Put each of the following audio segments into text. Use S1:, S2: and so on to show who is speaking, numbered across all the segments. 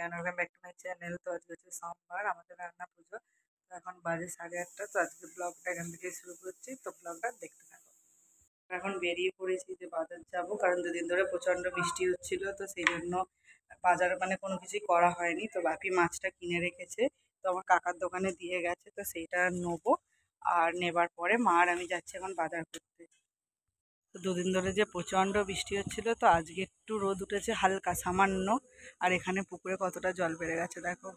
S1: And welcome back to my channel. তো আজকে হচ্ছে সোমবার, আমাদের রান্না পুজো। তো এখন বাজে 8:30। তো আজকে ব্লগটা এখান থেকে শুরু করছি, তো ব্লগটা দেখতে থাকো। এখন বেরিয়ে পড়েছি যে বাজার যাব, কারণ দুদিন ধরে প্রচণ্ড বৃষ্টি হচ্ছিল, তো সেই জন্য বাজার মানে কোনো কিছুই করা হয়নি। তো বাপি মাছটা কিনে রেখেছে, তো আমার কাকার দোকানে দিয়ে গেছে, তো সেইটা নেবো। আর নেবার পরে মা আর আমি যাচ্ছি এখন বাজার করতে। তো দুদিন ধরে যে প্রচণ্ড বৃষ্টি হচ্ছিল, তো আজকে একটু রোদ উঠেছে হালকা সামান্য। আর এখানে পুকুরে কতটা জল বেড়ে গেছে দেখো।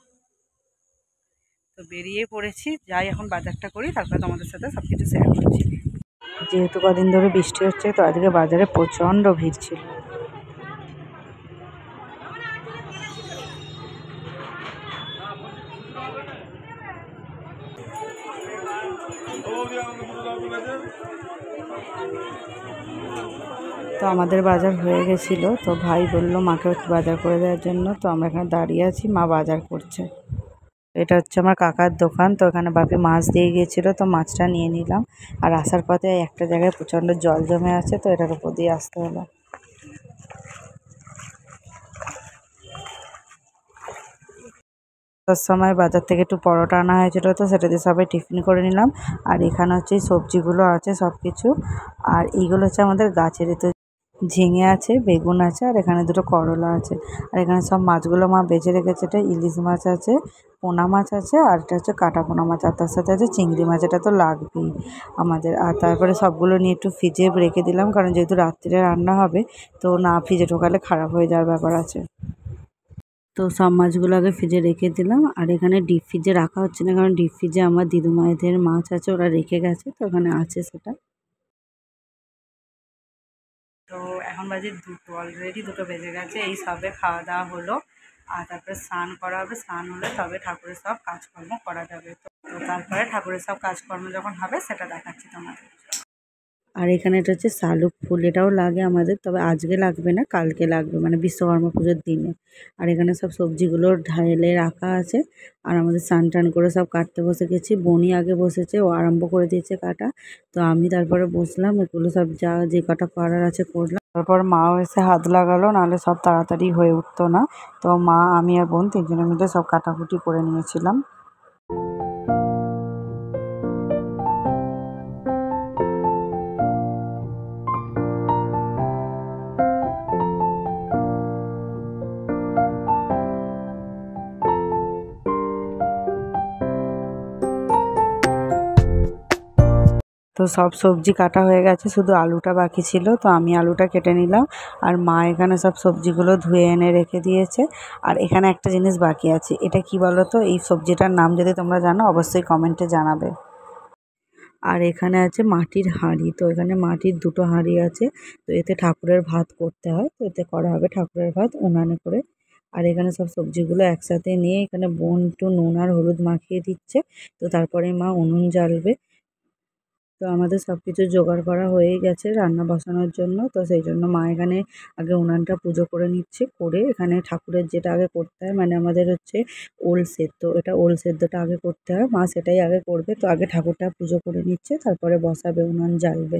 S1: তো বেরিয়ে পড়েছি, যাই এখন বাজারটা করি, তারপরে তোমাদের সাথে সব কিছু শেয়ার করছি। যেহেতু কদিন ধরে বৃষ্টি হচ্ছে, তো আজকে বাজারে প্রচণ্ড ভিড় ছিল। তো আমাদের বাজার হয়ে গেছিলো, তো ভাই বললো মাকে একটু বাজার করে দেওয়ার জন্য। তো আমরা এখানে দাঁড়িয়ে আছি, মা বাজার করছে। এটা হচ্ছে আমার কাকার দোকান। তো এখানে বাপি মাছ দিয়ে গিয়েছিলো, তো মাছটা নিয়ে নিলাম। আর আসার পথে একটা জায়গায় প্রচণ্ড জল জমে আছে, তো এটার উপর দিয়ে আসতে হলো। তার সময় বাজার থেকে একটু পরোটা আনা হয়েছিল, তো সেটা দিয়ে সবাই টিফিন করে নিলাম। আর এখানে হচ্ছে এই সবজিগুলো আছে সব কিছু। আর এইগুলো হচ্ছে আমাদের গাছের, তো ঝিঙে আছে, বেগুন আছে, আর এখানে দুটো করলা আছে। আর এখানে সব মাছগুলো মা বেছে রেখেছে। এটা ইলিশ মাছ আছে, পোনা মাছ আছে, আর এটা হচ্ছে কাটা পোনা মাছ, আর তার সাথে আছে চিংড়ি মাছ। এটা তো লাগবেই আমাদের। আর তারপরে সবগুলো নিয়ে একটু ফ্রিজে রেখে দিলাম, কারণ যেহেতু রাত্রিরে রান্না হবে, তো না ফ্রিজে ঢোকালে খারাপ হয়ে যাওয়ার ব্যাপার আছে। তো সব মাছগুলো আগে ফ্রিজে রেখে দিলাম। আর এখানে ডিপ ফ্রিজে রাখা হচ্ছে না, কারণ ডিপ ফ্রিজে আমার দিদুমায়েদের মাছ আছে, ওরা রেখে গেছে, তো ওখানে আছে সেটা। তো এখন বাজে 2টো, অলরেডি 2টো বেজে গেছে। এই সবে খাওয়া দাওয়া হলো, আর তারপরে স্নান করা হবে। স্নান হলে তবে ঠাকুরের সব কাজকর্ম করা যাবে। তো তারপরে ঠাকুরের সব কাজকর্ম যখন হবে সেটা দেখাচ্ছি তোমাদের। আর এখানে এটা হচ্ছে শালুক ফুল, এটাও লাগে আমাদের, তবে আজকে লাগবে না, কালকে লাগবে, মানে বিশ্বকর্মা পুজোর দিনে। আর এখানে সব সবজিগুলো ঢেলে রাখা আছে। আর আমাদের স্নান টান করে সব কাটতে বসে গেছি। বনি আগে বসেছে, ও আরম্ভ করে দিয়েছে কাটা। তো আমি তারপরে বসলাম, এগুলো সব যে কটা করার আছে করলাম। তারপর মাও এসে হাত লাগালো, নাহলে সব তাড়াতাড়ি হয়ে উঠতো না। তো মা, আমি আর বোন তিনজনে মিলে সব কাটাকুটি করে নিয়েছিলাম। তো সব সবজি কাটা হয়ে গেছে, শুধু আলুটা বাকি ছিল। তো আমি আলুটা কেটে নিলাম, আর মা এখানে সব সবজিগুলো ধুয়ে এনে রেখে দিয়েছে। আর এখানে একটা জিনিস বাকি আছে, এটা কি বলো তো? এই সবজিটার নাম যদি তোমরা জানো অবশ্যই কমেন্টে জানাবে। আর এখানে আছে মাটির হাঁড়ি। তো এখানে মাটির 2টো হাঁড়ি আছে। তো এতে ঠাকুরের ভাত করতে হয়, তো এতে করা হবে ঠাকুরের ভাত উনানে করে। আর এখানে সব সবজিগুলো একসাথে নিয়ে এখানে বোন একটু নুন আর হলুদ মাখিয়ে দিচ্ছে। তো তারপরে মা উনুন জ্বালবে। তো আমাদের সব কিছু জোগাড় করা হয়েই গেছে রান্না বসানোর জন্য। তো সেই জন্য মা এখানে আগে উনানটা পুজো করে নিচ্ছে, করে এখানে ঠাকুরের যেটা আগে করতে হয়, মানে আমাদের হচ্ছে ওল সেদ্ধ, এটা ওল সেদ্ধটা আগে করতে হয়, মা সেটাই আগে করবে। তো আগে ঠাকুরটা পুজো করে নিচ্ছে, তারপরে বসাবে, উনান জ্বালবে।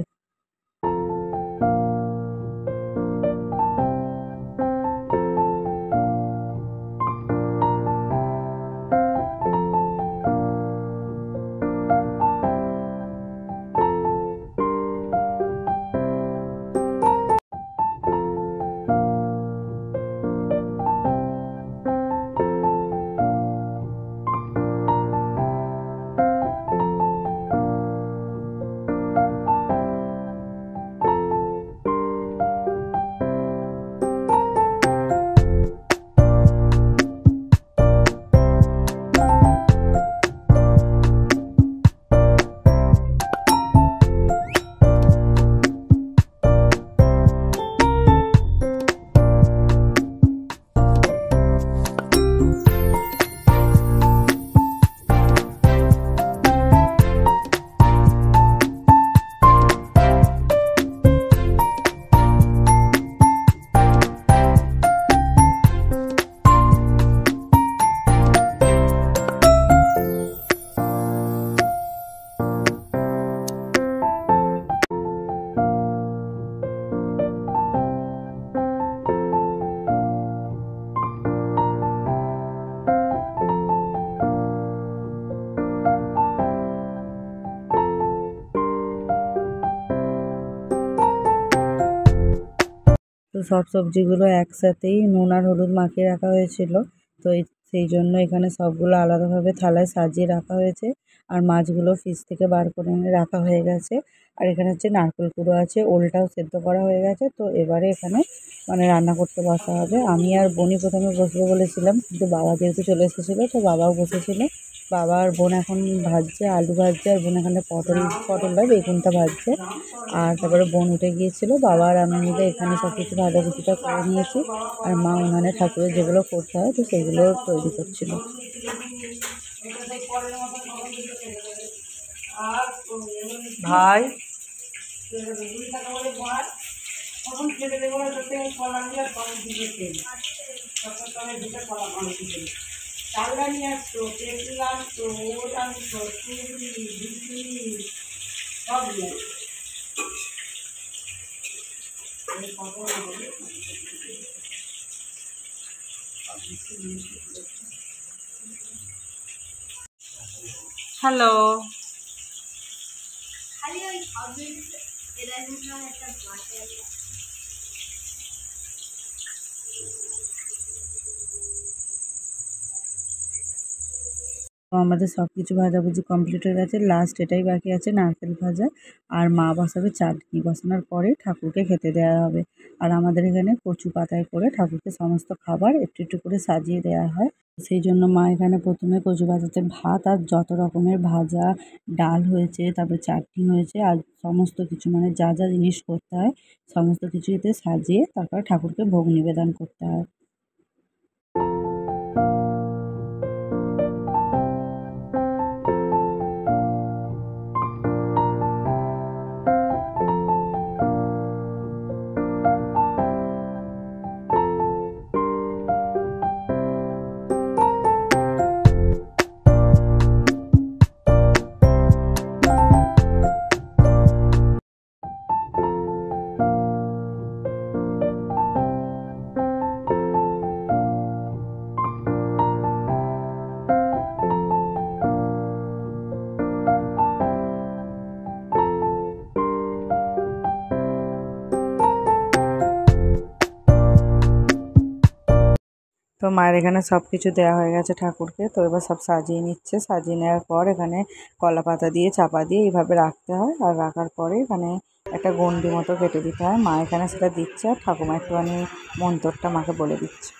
S1: সব সবজিগুলো একসাথেই নুন আর হলুদ মাখিয়ে রাখা হয়েছিল। তো সেই জন্য এখানে সবগুলো আলাদাভাবে থালায় সাজিয়ে রাখা হয়েছে। আর মাছগুলো ফ্রিজ থেকে বার করে এনে রাখা হয়ে গেছে। আর এখানে হচ্ছে নারকেল কুড়ো আছে, ওলটাও সেদ্ধ করা হয়ে গেছে। তো এবারে এখানে রান্না করতে বসা হবে। আমি আর বোনই প্রথমে বসবো বলেছিলাম, কিন্তু বাবা যেহেতু চলে এসেছিলো তো বাবাও বসেছিল। বাবা আর বোন এখন ভাজছে, আলু ভাজছে, আর বোন এখানে পটল নয় বেগুনটা ভাজছে। আর তারপরে বোন উঠে গিয়েছিল, বাবা আর আমি মিলে এখানে সব কিছু ভাজাভুজিটা করে নিয়েছি। আর মা উনানে ঠাকুরের যেগুলো করতে হয় তো সেগুলো তৈরি করছিল। ভাই চালটা নিয়ে আসতো, তেঁতুল আনতো, ওল আনতো, চুড়ি, ঝুঁকি সব নিয়ে হ্যালো। তো আমাদের সব কিছু ভাজাভুজি কমপ্লিট হয়ে গেছে। লাস্ট এটাই বাকি আছে, নারকেল ভাজা। আর মা বসাবে চাটনি, বসানোর পরে ঠাকুরকে খেতে দেওয়া হবে। আর আমাদের এখানে কচু পাতায় করে ঠাকুরকে সমস্ত খাবার একটু একটু করে সাজিয়ে দেওয়া হয়। সেই জন্য মা এখানে প্রথমে কচু পাতাতে ভাত আর যত রকমের ভাজা, ডাল হয়েছে, তারপরে চাটনি হয়েছে, আর সমস্ত কিছু যা যা জিনিস করতে হয় সমস্ত কিছু এতে সাজিয়ে তারপর ঠাকুরকে ভোগ নিবেদন করতে হয়। তো মায়ের এখানে সব কিছু দেওয়া হয়ে গেছে ঠাকুরকে। তো এবার সব সাজিয়ে নিচ্ছে। সাজিয়ে নেওয়ার পর এখানে কলা পাতা দিয়ে চাপা দিয়ে এইভাবে রাখতে হয়। আর রাখার পরে এখানে একটা গণ্ডি মতো কেটে দিতে হয়। মা এখানে সেটা দিচ্ছে, আর ঠাকুমা একটুখানি মন্ত্রটা মাকে বলে দিচ্ছে।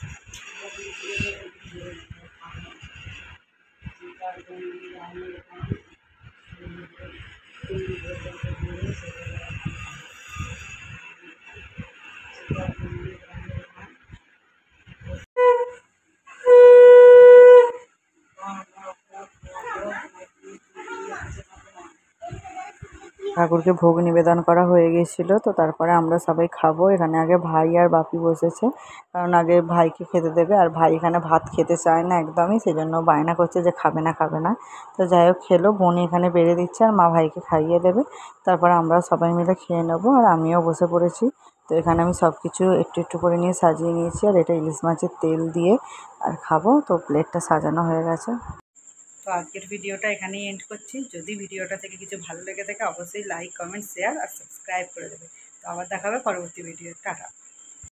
S1: ঠাকুরকে ভোগ নিবেদন করা হয়ে গিয়েছিলো। তো তারপরে আমরা সবাই খাবো। এখানে আগে ভাই আর বাপি বসেছে, কারণ আগে ভাইকে খেতে দেবে। আর ভাই এখানে ভাত খেতে চায় না একদমই, সেই জন্য বায়না করছে যে খাবে না খাবে না। তো যাই হোক খেলো, বোনই এখানে বেড়ে দিচ্ছে আর মা ভাইকে খাইয়ে দেবে। তারপরে আমরা সবাই মিলে খেয়ে নেবো। আর আমিও বসে পড়েছি। তো এখানে আমি সব কিছু একটু একটু করে নিয়ে সাজিয়ে নিয়েছি। আর এটা ইলিশ মাছের তেল দিয়ে আর খাবো। তো প্লেটটা সাজানো হয়ে গেছে। তো আজকের ভিডিওটা এখানেই এন্ড করছি। যদি ভিডিওটা থেকে কিছু ভালো লেগে থাকে অবশ্যই লাইক, কমেন্ট, শেয়ার আর সাবস্ক্রাইব করে দেবে। তো আবার দেখা হবে পরবর্তী ভিডিও। টাটা।